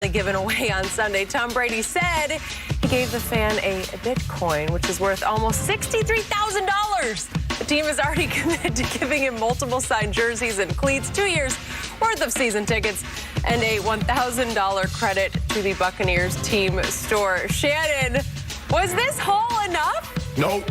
given away on Sunday. Tom Brady said he gave the fan a Bitcoin, which is worth almost $63,000. The team is already committed to giving him multiple signed jerseys and cleats, 2 years worth of season tickets, and a $1,000 credit to the Buccaneers team store. Shannon, was this haul enough? No.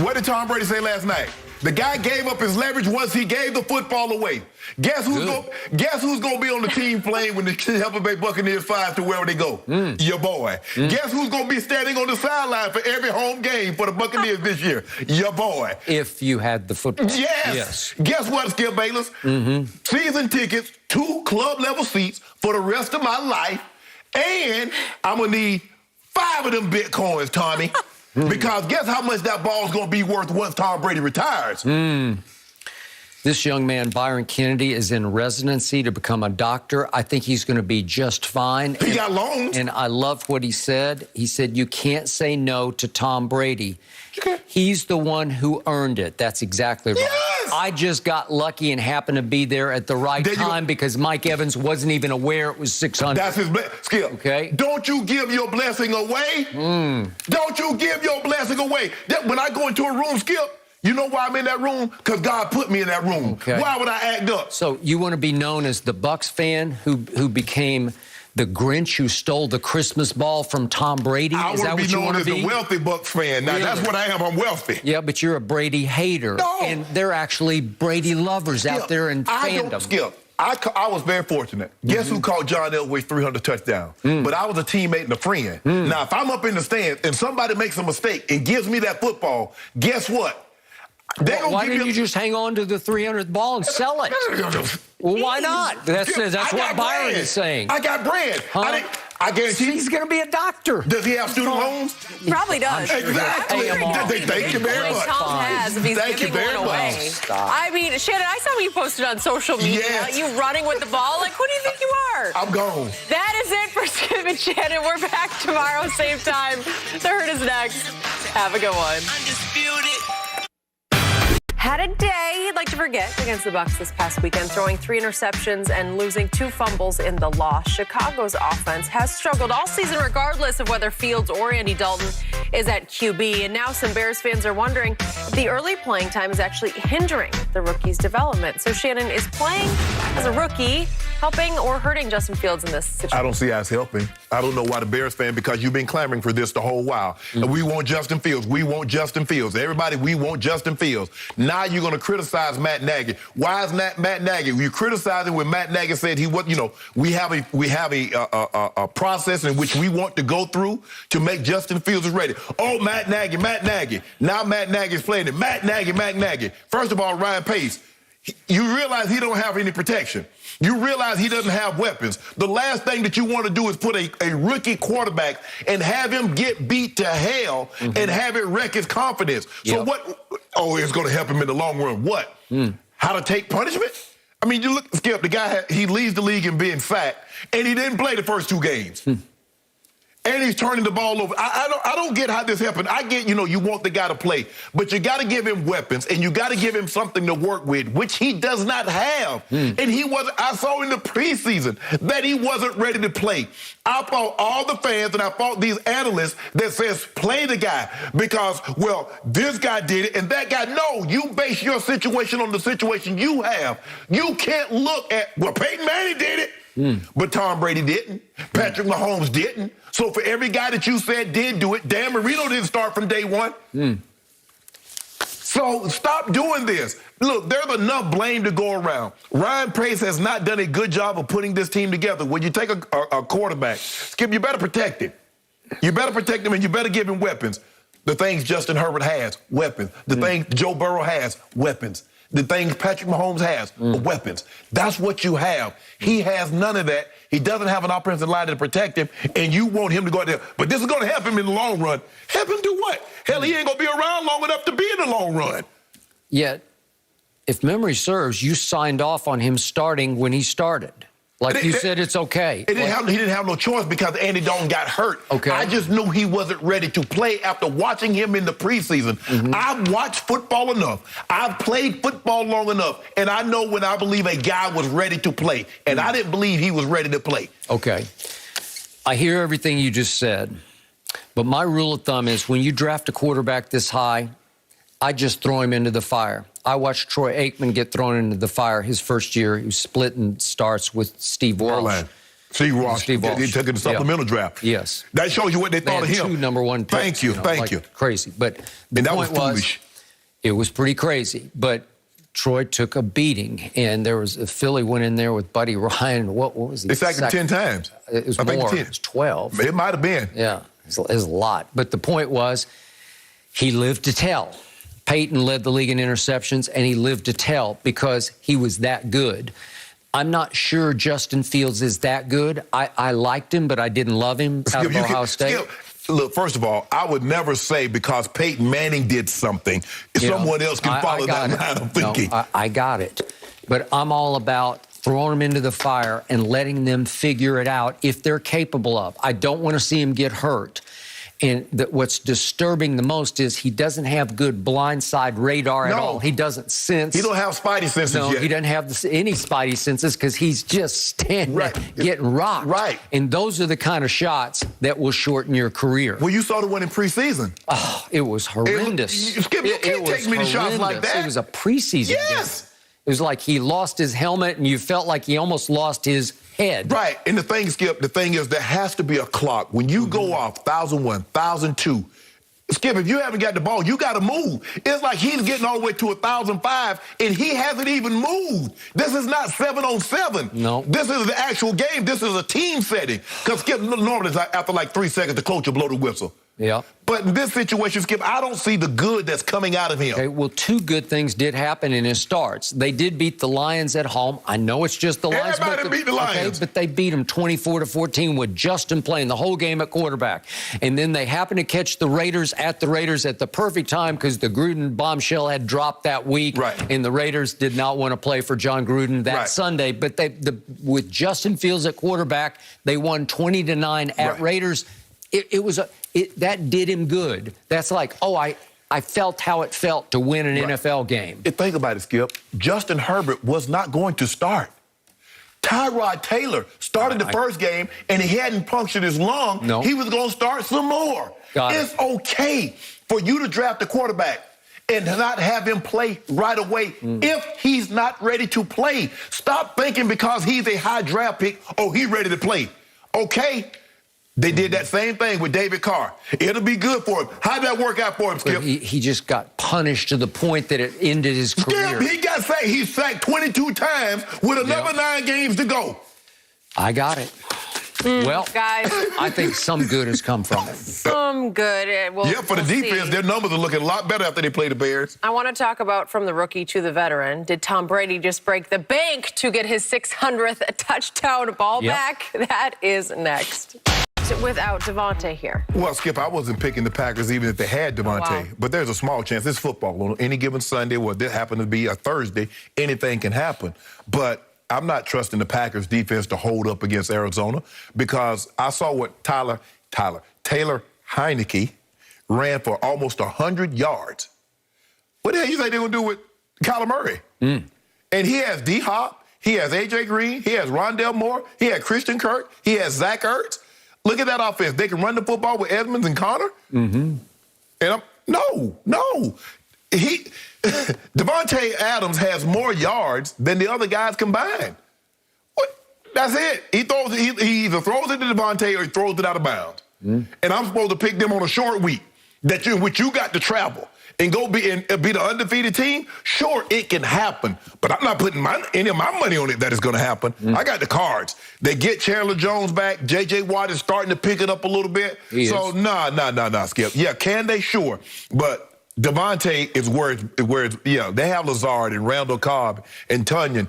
What did Tom Brady say last night? The guy gave up his leverage once he gave the football away. Guess who's going to be on the team playing when the Tampa Bay Buccaneers fly to wherever they go? Your boy. Guess who's going to be standing on the sideline for every home game for the Buccaneers this year? Your boy. If you had the football. Yes. Guess what, Skip Bayless? Season tickets, 2 club-level seats for the rest of my life, and I'm going to need 5 of them Bitcoins, Tommy. Because guess how much that ball's going to be worth once Tom Brady retires? This young man, Byron Kennedy, is in residency to become a doctor. I think he's going to be just fine. He got loans. And I loved what he said. He said, you can't say no to Tom Brady. He's the one who earned it. That's exactly right. Yes! I just got lucky and happened to be there at the right time because Mike Evans wasn't even aware it was 600. That's his Skip. Okay. Don't you give your blessing away. Don't you give your blessing away. When I go into a room, Skip, you know why I'm in that room? Because God put me in that room. Okay. Why would I act up? So you want to be known as the Bucs fan who became the Grinch who stole the Christmas ball from Tom Brady? Is that what you want to be? I want to be known as the wealthy Bucs fan. Now, really? That's what I am. I'm wealthy. Yeah, but you're a Brady hater. No. And they're actually Brady lovers out there in fandom. Skip, I was very fortunate. Guess who caught John Elway's 300 touchdown? But I was a teammate and a friend. Now, if I'm up in the stands and somebody makes a mistake and gives me that football, guess what? Why didn't you just hang on to the 300th ball and sell it? Well, why not? That's what Byron is saying. I got bread. I guarantee he's going to be a doctor. Does he have student loans? Probably does. Exactly. Thank you very much. Tom has if he's giving one away. I mean, Shannon, I saw what you posted on social media. Yes. You running with the ball. Like, who do you think you are? I'm gone. That is it for Skip and Shannon. We're back tomorrow, same time. The Herd is next. Have a good one. Undisputed. Had a day he'd like to forget against the Bucs this past weekend, throwing 3 interceptions and losing 2 fumbles in the loss. Chicago's offense has struggled all season regardless of whether Fields or Andy Dalton is at QB. And now some Bears fans are wondering if the early playing time is actually hindering the rookie's development. So Shannon, is playing as a rookie helping or hurting Justin Fields in this situation? I don't see us helping. I don't know why the Bears fan, because you've been clamoring for this the whole while. And we want Justin Fields. We want Justin Fields. Everybody, we want Justin Fields. Now you're going to criticize Matt Nagy. Why is Matt Nagy? You're criticizing when Matt Nagy said he was, we have a process in which we want to go through to make Justin Fields ready. Oh, Matt Nagy. Now Matt Nagy's playing it. Matt Nagy. First of all, Ryan Pace, you realize he don't have any protection. You realize he doesn't have weapons. The last thing that you want to do is put a rookie quarterback and have him get beat to hell and have it wreck his confidence. So what? Oh, it's going to help him in the long run. What? How to take punishment? I mean, you look, Skip, the guy, he leads the league in being fat, and he didn't play the first 2 games. And he's turning the ball over. I don't get how this happened. I get, you want the guy to play, but you got to give him weapons and you got to give him something to work with, which he does not have. And I saw in the preseason that he wasn't ready to play. I fought all the fans and I fought these analysts that says play the guy because, well, this guy did it and that guy. No, you base your situation on the situation you have. You can't look at, well, Peyton Manning did it. But Tom Brady didn't. Patrick Mahomes didn't. So for every guy that you said did do it, Dan Marino didn't start from day one. So stop doing this. Look, there's enough blame to go around. Ryan Pace has not done a good job of putting this team together. When you take a quarterback, Skip, you better protect him. You better protect him and you better give him weapons. The things Justin Herbert has, weapons. The things Joe Burrow has, weapons. The things Patrick Mahomes has, weapons. That's what you have. He has none of that. He doesn't have an offensive line to protect him, and you want him to go out there. But this is going to help him in the long run. Help him do what? Hell, he ain't going to be around long enough to be in the long run. Yet, if memory serves, you signed off on him starting when he started. Like you said, it's okay. He didn't have no choice because Andy Dalton got hurt. Okay. I just knew he wasn't ready to play after watching him in the preseason. I've watched football enough. I've played football long enough, and I know when I believe a guy was ready to play, and I didn't believe he was ready to play. Okay. I hear everything you just said, but my rule of thumb is when you draft a quarterback this high, I just throw him into the fire. I watched Troy Aikman get thrown into the fire his first year. He was splitting starts with Steve Walsh. Steve Walsh. He took it in the supplemental draft. Yes. That shows you what they thought of him. 2 number 1 picks. Thank you. Thank you. Crazy. But the point was foolish. It was pretty crazy. But Troy took a beating, and there was a Philly went in there with Buddy Ryan. What was he? They sacked him 10 times. It was more. It was 12. It might have been. Yeah, it was a lot. But the point was, he lived to tell. Peyton led the league in interceptions, and he lived to tell because he was that good. I'm not sure Justin Fields is that good. I liked him, but I didn't love him out of Ohio State. Look, first of all, I would never say because Peyton Manning did something, someone else can follow that line of thinking. No, I got it. But I'm all about throwing them into the fire and letting them figure it out if they're capable of. I don't want to see him get hurt. And what's disturbing the most is he doesn't have good blindside radar at all. He doesn't sense. He don't have spidey senses yet. No, he doesn't have any spidey senses because he's just standing there getting rocked. Right. And those are the kind of shots that will shorten your career. Well, you saw the one in preseason. Oh, it was horrendous. Skip, you can't take many shots like that. It was a preseason game. It was like he lost his helmet, and you felt like he almost lost his head. Right. And the thing, Skip, is there has to be a clock. When you go off 1,001, 1,002, Skip, if you haven't got the ball, you got to move. It's like he's getting all the way to 1,005, and he hasn't even moved. This is not 7-on-7. No. This is the actual game. This is a team setting. Because, Skip, normally after like 3 seconds, the coach will blow the whistle. Yeah. But in this situation, Skip, I don't see the good that's coming out of him. Okay, well, 2 good things did happen in his starts. They did beat the Lions at home. I know it's just the Lions. Everybody beat the Lions. Okay, but they beat them 24-14 with Justin playing the whole game at quarterback. And then they happened to catch the Raiders at the perfect time because the Gruden bombshell had dropped that week. Right. And the Raiders did not want to play for John Gruden that Sunday. But with Justin Fields at quarterback, they won 20-9 at Raiders. That did him good. That's like, I felt how it felt to win an NFL game. Think about it, Skip. Justin Herbert was not going to start. Tyrod Taylor started the first game, and he hadn't punctured his lung. No. He was going to start some more. It's okay for you to draft a quarterback and not have him play right away if he's not ready to play. Stop thinking because he's a high draft pick, he's ready to play. Okay? They did that same thing with David Carr. It'll be good for him. How'd that work out for him, Skip? He just got punished to the point that it ended his career. Skip, he got sacked. He sacked 22 times with another 9 games to go. I got it. Well, guys, I think some good has come from it. Some good. For the defense, their numbers are looking a lot better after they play the Bears. I want to talk about from the rookie to the veteran. Did Tom Brady just break the bank to get his 600th touchdown ball back? That is next. Without Devontae here. Well, Skip, I wasn't picking the Packers even if they had Devontae. But there's a small chance. It's football. On any given Sunday, this happened to be a Thursday, anything can happen. But I'm not trusting the Packers defense to hold up against Arizona because I saw what Taylor Heineke ran for almost 100 yards. What the hell you think they're going to do with Kyler Murray? And he has D-Hop, he has A.J. Green, he has Rondell Moore, he has Christian Kirk, he has Zach Ertz. Look at that offense. They can run the football with Edmonds and Connor. And no. Devontae Adams has more yards than the other guys combined. That's it. He either throws it to Devontae or he throws it out of bounds. And I'm supposed to pick them on a short week which you got to travel and go be the undefeated team. Sure, it can happen, but I'm not putting any of my money on it that it's going to happen. I got the cards. They get Chandler Jones back. J.J. Watt is starting to pick it up a little bit. Nah, Skip. Yeah, can they? Sure. But Devontae is where it's they have Lazard and Randall Cobb and Tunyon.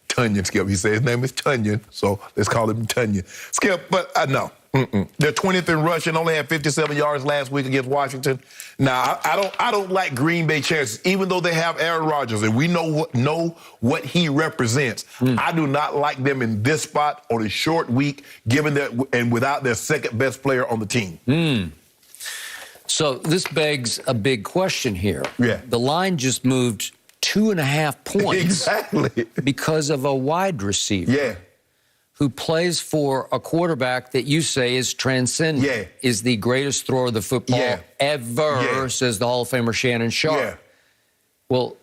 Tunyon, Skip. He said his name is Tunyon, so let's call him Tunyon. Skip, but no. They're 20th in rushing, only had 57 yards last week against Washington. Now, I don't like Green Bay chances, even though they have Aaron Rodgers, and we know what he represents. I do not like them in this spot on a short week, given that and without their second best player on the team. So this begs a big question here. Yeah. The line just moved 2.5 points. Exactly. Because of a wide receiver. Yeah. Who plays for a quarterback that you say is transcendent, Yeah. is the greatest thrower of the football ever, says the Hall of Famer Shannon Sharp. Yeah. Well,